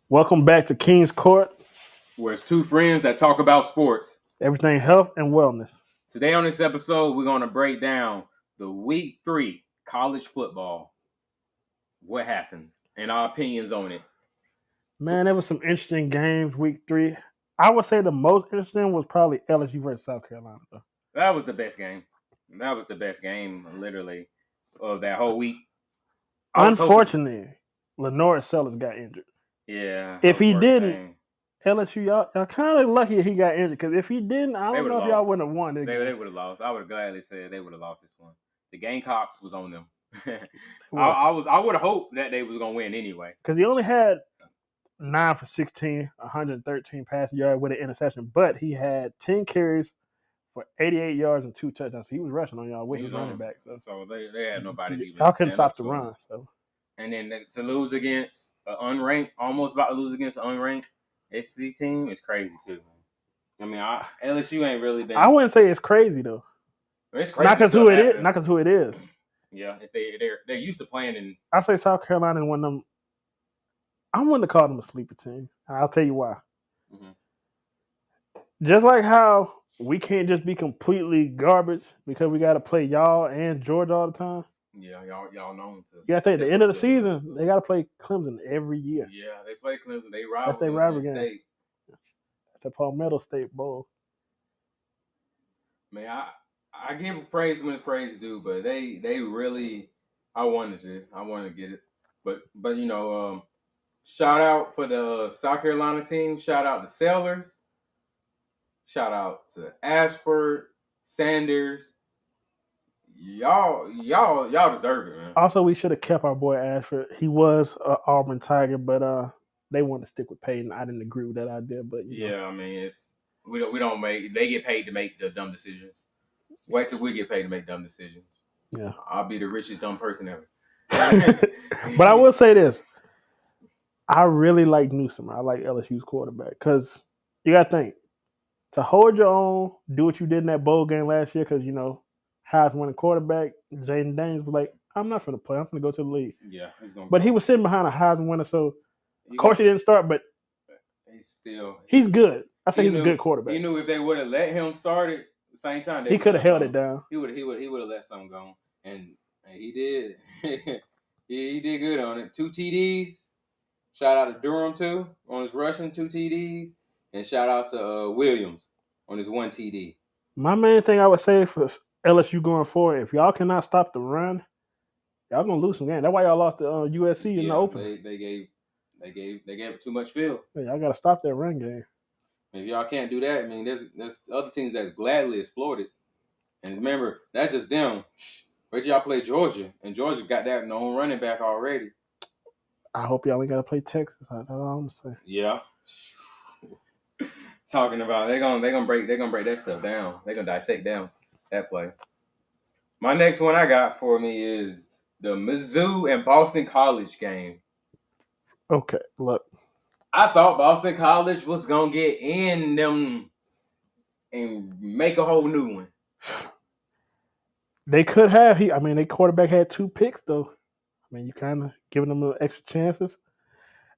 Welcome back to King's Court. Where it's two friends that talk about sports. Everything health and wellness. Today on this episode, we're going to break down the week 3 college football. What happens and our opinions on it. Man, there was some interesting games week 3. I would say the most interesting was probably LSU versus South Carolina. Though. That was the best game. That was the best game, literally, of that whole week. Unfortunately, Lenore Sellers got injured. Yeah. If he didn't, LSU, y'all kind of lucky he got injured because if he didn't, I don't know if y'all wouldn't have won. They would have lost. I would have gladly said they would have lost this one. The Gamecocks was on them. I would have hoped that they was gonna win anyway. Because he only had 9 for 16, 113 passing yards with an interception, but he had 10 carries for 88 yards and 2 touchdowns. So he was rushing on y'all with his running back. So they had nobody to even y'all couldn't stop the run. So. And then to lose against an unranked, almost about to lose against an unranked SEC team is crazy too. I mean, LSU ain't really been. I wouldn't say it's crazy though. It's crazy. Not because who it is. Not because who it is. Yeah, if they're used to playing in. I say South Carolina is one of them. I'm going to call them a sleeper team. I'll tell you why. Mm-hmm. Just like how we can't just be completely garbage because we got to play y'all and Georgia all the time. Yeah, y'all know. You got to take the end of the season. They got to play Clemson every year. Yeah, they play Clemson. They rival. That's their rival game. State. That's the Palmetto State Bowl. Man, I give praise when praise due, but they really. I wanted to get it, but you know, shout out for the South Carolina team. Shout out to Sellers. Shout out to Ashford, Sanders. Y'all deserve it, man. Also, we should have kept our boy Ashford. He was an Auburn Tiger, but they want to stick with Peyton. I didn't agree with that idea, but yeah, I mean, it's we don't make. They get paid to make the dumb decisions. Wait till we get paid to make dumb decisions. Yeah, I'll be the richest dumb person ever. But I will say this: I really like Newsom. I like LSU's quarterback because you got to think to hold your own, do what you did in that bowl game last year. Because Heisman winning quarterback Jaden Daniels was like, "I'm not going to play. I'm going to go to the league." Yeah, but he was sitting behind a Heisman winner, so of course he didn't start, but he's good. I say he's a good quarterback. He knew if they would have let him start it at the same time, he could have held it down. He would have let something go, and he did. he did good on it. 2 TDs. Shout out to Durham too on his rushing 2 TDs, and shout out to Williams on his 1 TD. My main thing I would say for LSU going forward, if y'all cannot stop the run, y'all gonna lose some games. That's why y'all lost to USC in the open. They gave it too much field. Yeah, y'all gotta stop that run game. If y'all can't do that, I mean, there's other teams that's gladly exploited. And remember, that's just them. Wait till y'all play Georgia, and Georgia got that known running back already. I hope y'all ain't gotta play Texas. That's all I'm saying. Yeah. Talking about they're gonna break that stuff down. They're gonna dissect down that play. My next one I got for me is the Mizzou and Boston College game. Okay, look. I thought Boston College was gonna get in them and make a whole new one. They could have. Their quarterback had 2 picks though. You kind of giving them little extra chances.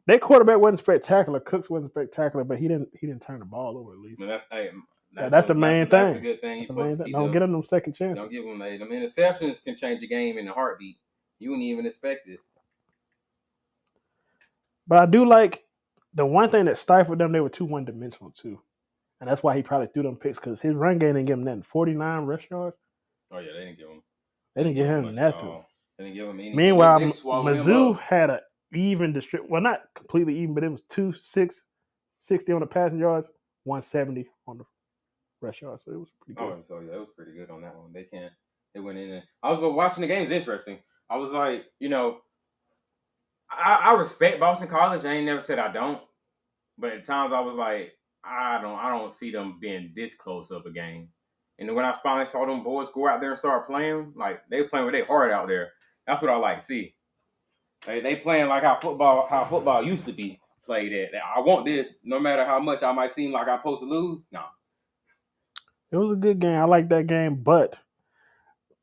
Their quarterback wasn't spectacular. Cooks wasn't spectacular, but he didn't turn the ball over at least. That's the main thing. That's a good thing. Don't get them second chances. Don't give them them interceptions can change a game in a heartbeat. You wouldn't even expect it. But I do like the one thing that stifled them. They were too one-dimensional too, and that's why he probably threw them picks because his run game didn't give him nothing. 49 rush yards. Oh yeah, they didn't give him. They didn't give him nothing. They didn't give him anything. Meanwhile, Mizzou had an even distribute. Well, not completely even, but it was 260 on the passing yards, 170 on the rush yards. So it was pretty good. Oh, so yeah, it was pretty good on that one. They went in there. I was watching the game. It's interesting. I was like, I respect Boston College. I ain't never said I don't, but at times I was like, I don't see them being this close of a game. And when I finally saw them boys go out there and start playing, like they were playing with their heart out there. That's what I like to see. They playing like how football used to be played at. I want this, no matter how much I might seem like I'm supposed to lose. No. It was a good game. I like that game, but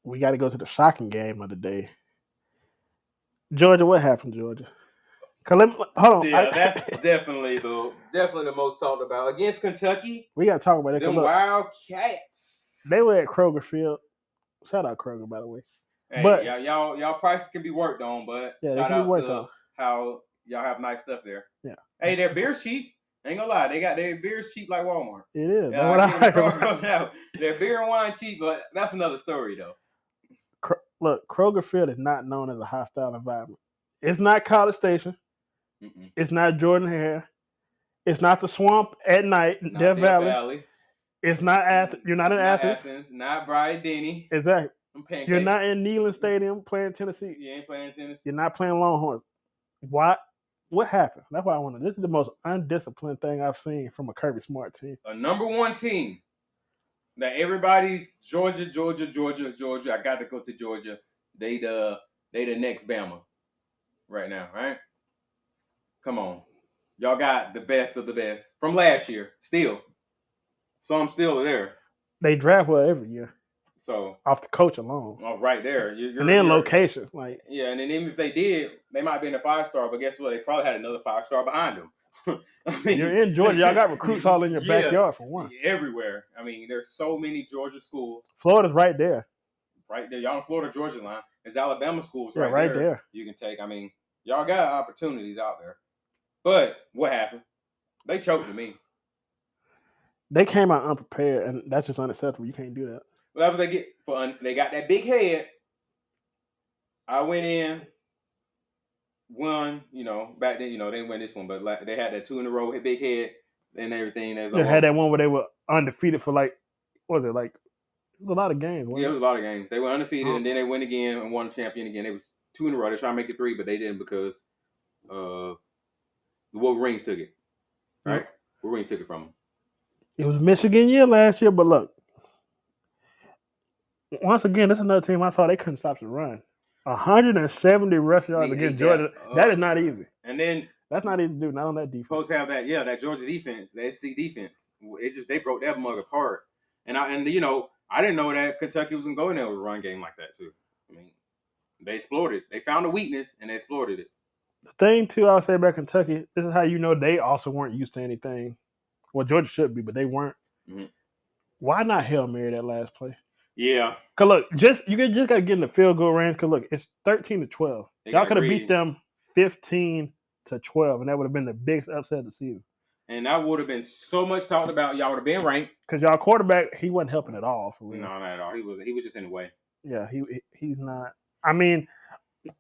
we got to go to the shocking game of the day. Georgia, what happened, Georgia? Hold on. Yeah, that's definitely the most talked about against Kentucky. We got to talk about it. Them Look, Wildcats. they were at Kroger Field. Shout out Kroger, by the way. Hey, But y'all prices can be worked on, but yeah, they shout can be out worked to on. how y'all have nice stuff there. Yeah. Hey, their beer's cheap. Ain't gonna lie, they got their beers cheap like Walmart. It is. Yeah, That's what I like Kroger about now. Their beer and wine cheap, but that's another story though. Look, Kroger Field is not known as a hostile environment. It's not College Station. Mm-mm. It's not Jordan Hare. It's not the Swamp at night, Not Death Death Valley. Valley. It's not Athens. You're not in Not Athens. Not Bryant Denny. Exactly. Pancakes. You're not in Neyland Stadium playing Tennessee. You ain't playing Tennessee. You're not playing Longhorns. Why? What happened? That's why I want to. This is the most undisciplined thing I've seen from a Kirby Smart team. A number one team that everybody's Georgia. I got to go to Georgia. They the next Bama right now, right? Come on, y'all got the best of the best from last year. Still, so I'm still there. They draft well every year. So off the coach alone. Oh, right there. And then location, like yeah, and then even if they did, they might be in a 5-star, but guess what? They probably had another 5-star behind them. I mean, you're in Georgia, y'all got recruits all in your backyard for one. Everywhere. I mean, there's so many Georgia schools. Florida's right there. Right there. Y'all in Florida, Georgia line. There's Alabama schools right there. You can take. I mean, y'all got opportunities out there. But what happened? They choked to me. They came out unprepared, and that's just unacceptable. You can't do that. Well, that's what they get. They got that big head. I went in, won. Back then, they didn't win this one, but like, they had that 2 in a row, big head, and everything. They had that one where they were undefeated for like, what was it like? It was a lot of games. Yeah, it was a lot of games. They were undefeated, and then they went again and won champion again. It was 2 in a row. They tried to make it 3, but they didn't because the Wolverines took it. Right? Yep. Wolverines took it from them. It was Michigan year last year, but look, once again, this is another team I saw they couldn't stop the run. 170 rush yards against Georgia. That is not easy. And then that's not easy to do. Not on that defense. Supposed to have that Georgia defense, the SC defense. It's just they broke that mug apart. And I didn't know that Kentucky was gonna go in there with a run game like that too. I mean, they explored it. They found a weakness and they exploited it. The thing too, I'll say about Kentucky, this is how you know they also weren't used to anything. Well, Georgia should be, but they weren't. Mm-hmm. Why not Hail Mary that last play? Yeah. Cause look, you just gotta get in the field goal range. Cause look, it's 13-12. Y'all could have beat them 15-12, and that would have been the biggest upset of the season. And that would have been so much talked about. Y'all would have been ranked. Cause y'all quarterback, he wasn't helping at all for real. No, not at all. He was just in the way. Yeah, he's not. I mean,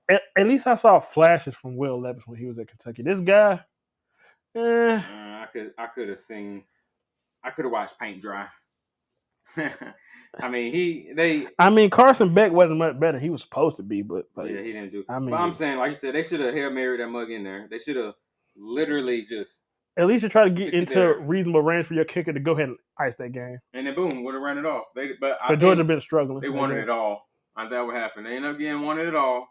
at least I saw flashes from Will Levis when he was at Kentucky. This guy, I could have watched paint dry. I mean, Carson Beck wasn't much better than he was supposed to be, but he didn't do. But I'm saying, like you said, they should have Hail Mary that mug in there. They should have literally just. At least you try to get into reasonable range for your kicker to go ahead and ice that game. And then boom, would have run it off. But Georgia been struggling. They wanted it all. I think that would happen. They ended up getting wanted it all.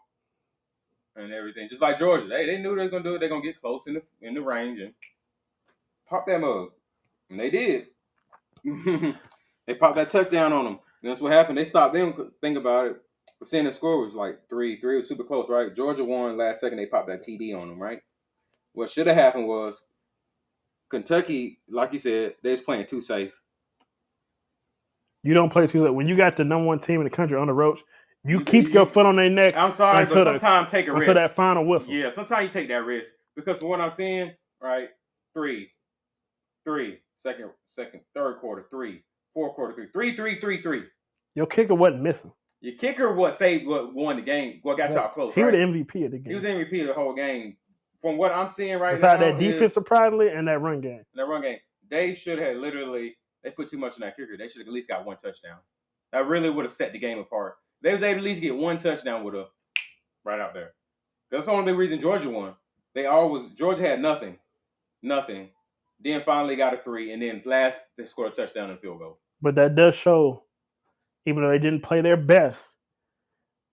And everything. Just like Georgia. They knew they were gonna do it. They're gonna get close in the range and pop that mug. And they did. They popped that touchdown on them. And that's what happened. They stopped them. Think about it. But seeing the score was like 3 was super close, right? Georgia won last second. They popped that TD on them, right? What should have happened was Kentucky, like you said, they was playing too safe. You don't play too safe. When you got the number one team in the country on the ropes, you keep your foot on their neck. I'm sorry, but sometimes take a risk. Until that final whistle. Yeah, sometimes you take that risk. Because from what I'm seeing, right, 3, second, third quarter, 3, fourth quarter, 3. Your kicker wasn't missing. Your kicker what won the game, what got y'all close, He right? was the MVP of the game. He was the MVP of the whole game. From what I'm seeing right now. Besides that defense, surprisingly, and that run game. They should have they put too much in that kicker. They should have at least got 1 touchdown. That really would have set the game apart. They was able to at least get 1 touchdown with a right out there. That's the only reason Georgia won. Georgia had nothing. Then finally got a 3, and then last they scored a touchdown and field goal. But that does show, even though they didn't play their best,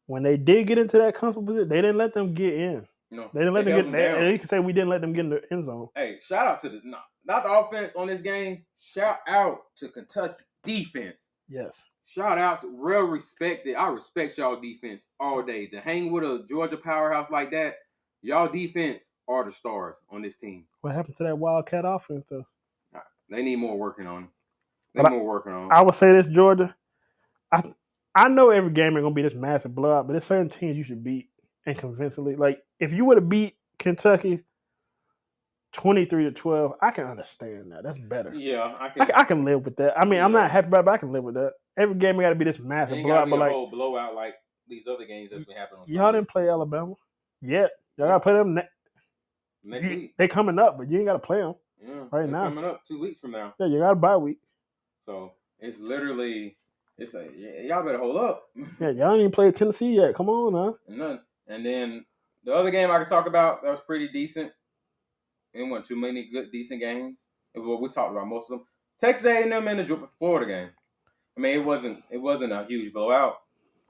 when they did get into that comfortable position, they didn't let them get in. No, they didn't let them get in. And you can say we didn't let them get in the end zone. Hey, shout out to not the offense on this game. Shout out to Kentucky defense. Yes. Shout out to real respected. I respect y'all defense all day. To hang with a Georgia powerhouse like that, Y'all defense are the stars on this team. What happened to that Wildcat offense though? They need more working on. They But more working on. I would say this, Georgia. I know every game ain't gonna be this massive blowout, but there's certain teams you should beat and convincingly. Like if you would have beat Kentucky 23-12, I can understand that. That's better. Yeah, I can live with that. I mean, I'm Yeah. not happy about it, but I can live with that. Every game got to be this It massive ain't gotta blowout, be but a like whole blowout like these other games that's been happening on y'all Sunday. didn't play Alabama yet. Y'all got to play them Next week. They coming up, but you ain't got to play them Yeah, right now. Coming up 2 weeks from now. Yeah, you got a bye week. So it's literally, it's like y'all better hold up. Yeah, y'all ain't even played Tennessee yet. Come on, now. None. And then the other game I can talk about that was pretty decent. It wasn't too many good decent games. It was what we talked about most of them. Texas A&M and the Florida game. I mean, it wasn't a huge blowout,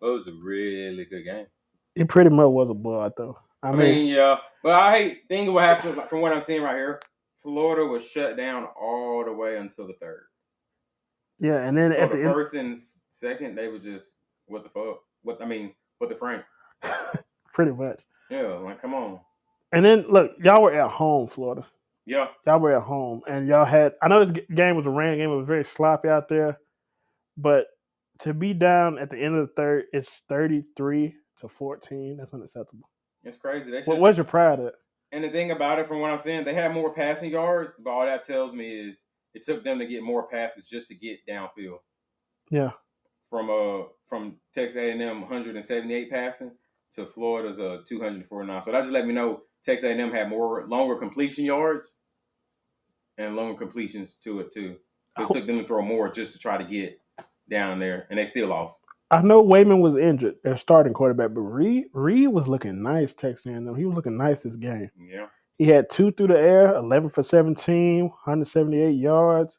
but it was a really good game. It pretty much was a blowout though. I mean, yeah, but I hate thinking what happened. Like, from what I'm seeing right here, Florida was shut down all the way until the third. Yeah, and then So at the the first and second, they were just what the fuck? What the Frank? pretty much. Yeah, like come on. And then look, y'all were at home, Florida. Yeah, Y'all were at home, and y'all had. I know this game was a rain game. It was very sloppy out there, but to be down at the end of the third, it's 33-14. That's unacceptable. it's crazy. What's your pride at? And the thing about it, from what I'm saying, they had more passing yards, but all that tells me is it took them to get more passes just to get downfield. Yeah. From Texas A&M 178 passing to Florida's 249. So that just let me know Texas A&M had longer completion yards and longer completions to it too. It took them to throw more just to try to get down there, and they still lost. I know Wayman was injured, their starting quarterback, but Reed was looking nice. Texas A&M, he was looking nice this game. Yeah. He had 2 through the air, 11 for 17, 178 yards.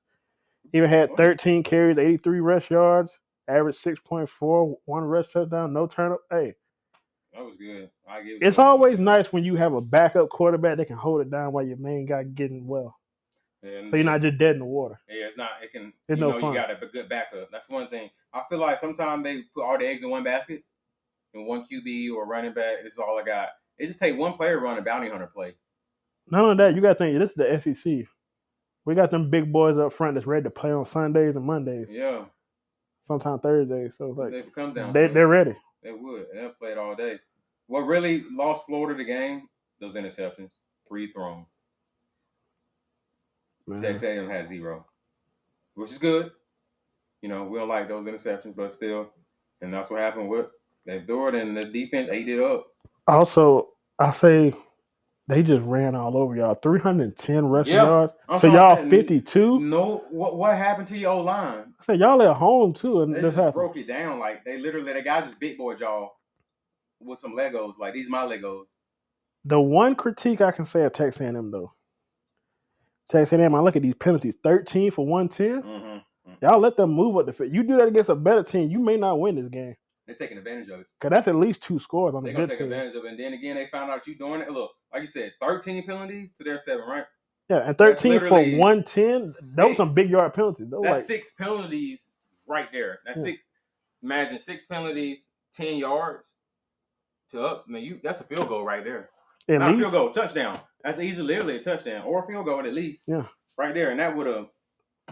He even had 13 carries, 83 rush yards, average 6.4, 1 rush touchdown, no turnover. Hey, that was good. It's always nice when you have a backup quarterback that can hold it down while your main guy getting well. And so you're not just dead in the water. Yeah, it's not. It can. It's no fun. You got a good backup. That's one thing. I feel like sometimes they put all the eggs in one basket, and one QB or running back. This is all I got. It just take one player run a bounty hunter play. Not only that, you got to think this is the SEC. We got them big boys up front that's ready to play on Sundays and Mondays. Yeah. Sometimes Thursdays. So it's like they come down. They're ready. They would. And they'll play it all day. What really lost Florida the game? Those interceptions. 3 thrown. Texas A&M has 0, which is good. You know, we don't like those interceptions, but still, and that's what happened with they threw it, and the defense ate it up. Also, I say they just ran all over y'all. 310 rushing yards. So y'all 52. No, what happened to your old line? I said y'all at home too, and they just broke it down. Like they literally, the guy just big boy y'all with some Legos. Like these my Legos. The one critique I can say of Texas A&M though, Texas A&M, I look at these penalties: 13 for 110. Mm-hmm. Y'all let them move up the field. You do that against a better team, you may not win this game. They're taking advantage of it. Cause that's at least 2 scores on the good team. They're gonna take advantage of it, and then again, they found out you doing it. Look, like you said, 13 penalties to their 7, right? Yeah, and 13 for 110. That was some big yard penalties. That's like 6 penalties right there. That's 6. Imagine 6 penalties, 10 yards to up. Man, that's a field goal right there. Not a field goal, touchdown. That's literally a touchdown or a field goal at least. Yeah, right there, and that would have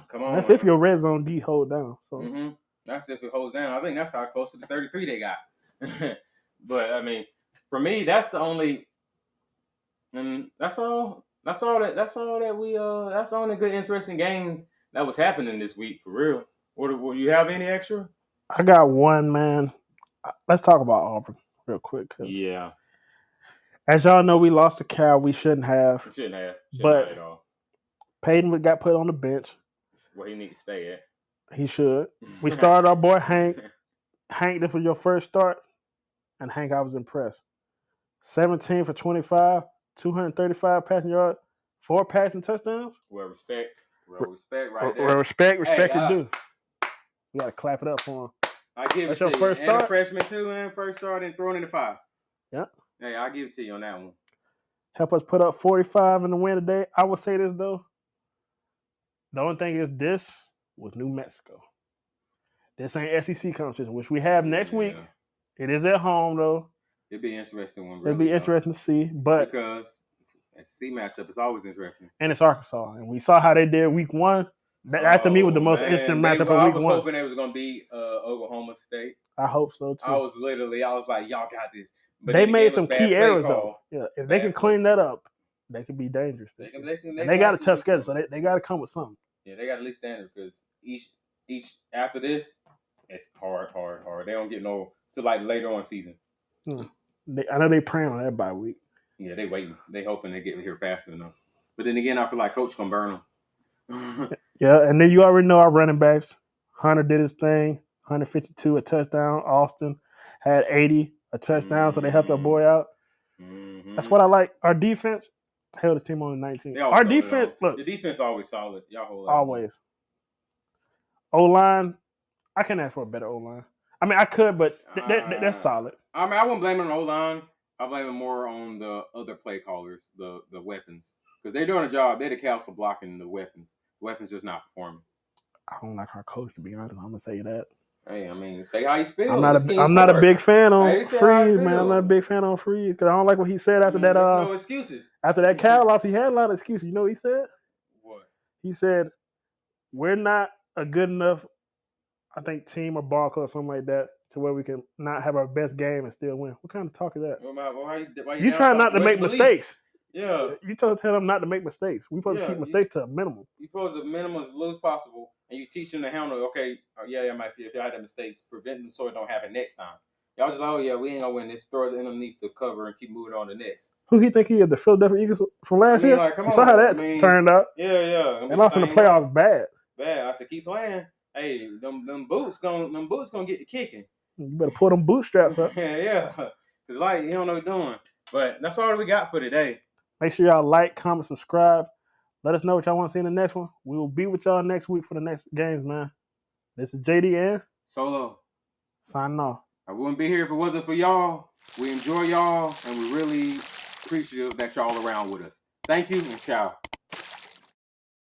come on. That's if your red zone D hold down. So that's if it holds down. I think that's how close to the 33 they got. But I mean, for me, that's the only, and that's all the good interesting games that was happening this week for real. Will you have any extra? I got one, man. Let's talk about Auburn real quick. Yeah. As y'all know, we lost to Cal. We shouldn't have. But at all. Peyton got put on the bench. Where he needs to stay at. He should. We started our boy Hank. Hank, this was your first start. And Hank, I was impressed. 17 for 25, 235 passing yards, 4 passing touchdowns. Well, respect right there. Respect is due. We got to clap it up for him. I give That's it your to first you. start? And a freshman too, and first start and throwing in the 5. Yeah. Hey, I'll give it to you on that one. Help us put up 45 in the win today. I will say this, though. The only thing is this was New Mexico. This ain't SEC competition, which we have next week. It is at home, though. It'd be interesting one. It'll be interesting to see. But because a C matchup is always interesting. And it's Arkansas, and we saw how they did week 1. That to me was the most instant matchup of I week was 1. hoping they was gonna beat Oklahoma State. I hope so too. I was like, y'all got this. But they made some key errors though. Yeah, if they can clean that up, they could be dangerous. They got a tough schedule, so they got to come with something. Yeah, they got at least standard because each after this, it's hard. They don't get no to like later on season. I know they praying on that bye week. Yeah, they waiting. They hoping they get here faster enough. But then again, I feel like Coach gonna burn them. Yeah, and then you already know our running backs. Hunter did his thing, 152 a touchdown. Austin had 80 a touchdown, so they helped our boy out. Mm-hmm. That's what I like. Our defense held the team on the 19. Our defense, look, the defense always solid. Y'all hold always. O-line, I can't ask for a better O-line. I mean, I could, but they're solid. I mean, I wouldn't blame it on O-line. I blame it more on the other play callers, the weapons, because they're doing a job. They're the castle blocking the weapons. The weapons just not performing. I don't like our coach, to be honest. I'm gonna say that. Hey, I mean, say how you feel. I'm not a big fan on Freeze, man. I'm not a big fan on Freeze because I don't like what he said after that. No excuses. After that Cal loss, he had a lot of excuses. You know what he said? What? He said, "We're not a good enough, I think, team or ball club or something like that, to where we can not have our best game and still win." What kind of talk is that? Why you trying not to make mistakes. Yeah. You tell them not to make mistakes. We're supposed to keep mistakes to a minimum. You're supposed to minimum as low as possible, and you teach them to handle, okay, if y'all had the mistakes, prevent them so it don't happen next time. Y'all just like, we ain't going to win this. Throw it underneath the cover and keep moving on to the next. Who he think he is, the Philadelphia Eagles from last year? Like, you saw how that turned out. Yeah. And also in the playoffs, bad. I said, keep playing. Hey, them boots gonna get the kicking. You better pull them bootstraps up. Yeah. Because, you don't know what you're doing. But that's all we got for today. Make sure y'all like, comment, subscribe. Let us know what y'all want to see in the next one. We will be with y'all next week for the next games, man. This is JD and Solo. Signing off. I wouldn't be here if it wasn't for y'all. We enjoy y'all, and we're really appreciative that y'all around with us. Thank you, and ciao.